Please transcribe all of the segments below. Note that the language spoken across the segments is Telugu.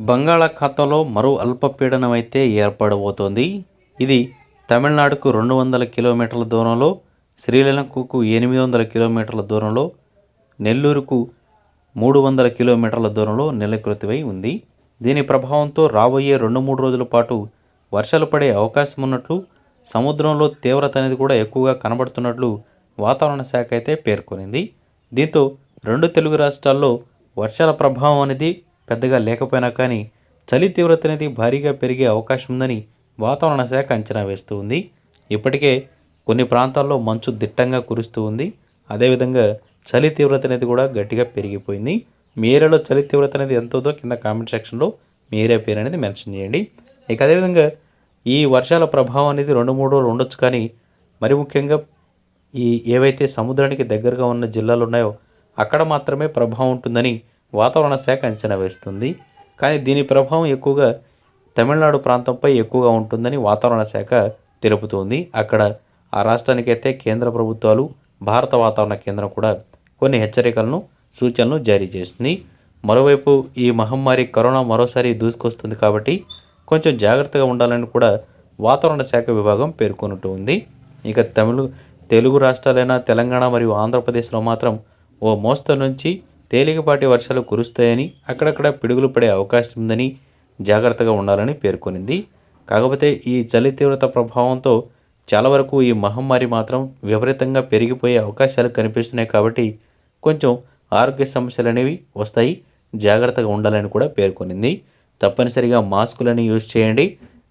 బంగాళాఖాతంలో మరో అల్పపీడనం అయితే ఏర్పడబోతోంది. ఇది తమిళనాడుకు 200 కిలోమీటర్ల దూరంలో, శ్రీలంకకు 800 కిలోమీటర్ల దూరంలో, నెల్లూరుకు 300 కిలోమీటర్ల దూరంలో నెలకృతివై ఉంది. దీని ప్రభావంతో రాబోయే 2-3 రోజుల పాటు వర్షాలు పడే అవకాశం ఉన్నట్లు, సముద్రంలో తీవ్రత అనేది కూడా ఎక్కువగా కనబడుతున్నట్లు వాతావరణ శాఖ అయితే పేర్కొనింది. దీంతో రెండు తెలుగు రాష్ట్రాల్లో వర్షాల ప్రభావం అనేది పెద్దగా లేకపోయినా కానీ చలి తీవ్రత అనేది భారీగా పెరిగే అవకాశం ఉందని వాతావరణ శాఖ అంచనా వేస్తూ ఉంది. ఇప్పటికే కొన్ని ప్రాంతాల్లో మంచు దిట్టంగా కురుస్తూ ఉంది. అదేవిధంగా చలి తీవ్రత అనేది కూడా గట్టిగా పెరిగిపోయింది. మీ ఏరియాలో చలి తీవ్రత అనేది ఎంత ఉందో కింద కామెంట్ సెక్షన్లో మీ ఏరియా పేరు అనేది మెన్షన్ చేయండి. ఇక అదేవిధంగా ఈ వర్షాల ప్రభావం అనేది 2-3 రోజులు ఉండొచ్చు, కానీ మరి ముఖ్యంగా ఈ ఏవైతే సముద్రానికి దగ్గరగా ఉన్న జిల్లాలు ఉన్నాయో అక్కడ మాత్రమే ప్రభావం ఉంటుందని వాతావరణ శాఖ అంచనా వేస్తుంది. కానీ దీని ప్రభావం ఎక్కువగా తమిళనాడు ప్రాంతంపై ఎక్కువగా ఉంటుందని వాతావరణ శాఖ తెలుపుతోంది. అక్కడ ఆ రాష్ట్రానికైతే కేంద్ర ప్రభుత్వాలు, భారత వాతావరణ కేంద్రం కూడా కొన్ని హెచ్చరికలను, సూచనలు జారీ చేస్తుంది. మరోవైపు ఈ మహమ్మారి కరోనా మరోసారి దూసుకొస్తుంది కాబట్టి కొంచెం జాగ్రత్తగా ఉండాలని కూడా వాతావరణ శాఖ విభాగం పేర్కొంటూ ఉంది. ఇక తెలుగు రాష్ట్రాలైన తెలంగాణ మరియు ఆంధ్రప్రదేశ్లో మాత్రం ఓ మోస్తరు నుంచి తేలికపాటి వర్షాలు కురుస్తాయని, అక్కడక్కడ పిడుగులు పడే అవకాశం ఉందని జాగ్రత్తగా ఉండాలని పేర్కొనింది. కాకపోతే ఈ చలి తీవ్రత ప్రభావంతో చాలా వరకు ఈ మహమ్మారి మాత్రం విపరీతంగా పెరిగిపోయే అవకాశాలు కనిపిస్తున్నాయి. కాబట్టి కొంచెం ఆరోగ్య సమస్యలు అనేవి వస్తాయి, జాగ్రత్తగా ఉండాలని కూడా పేర్కొనింది. తప్పనిసరిగా మాస్కులని యూజ్ చేయండి.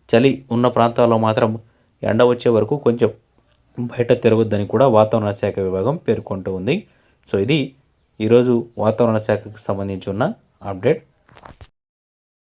చలి ఉన్న ప్రాంతాల్లో మాత్రం ఎండ వచ్చే వరకు కొంచెం బయట తిరగొద్దని కూడా వాతావరణ శాఖ విభాగం పేర్కొంటూ ఉంది. సో ఇది ఈరోజు వాతావరణ శాఖకు సంబంధించి ఉన్న అప్డేట్.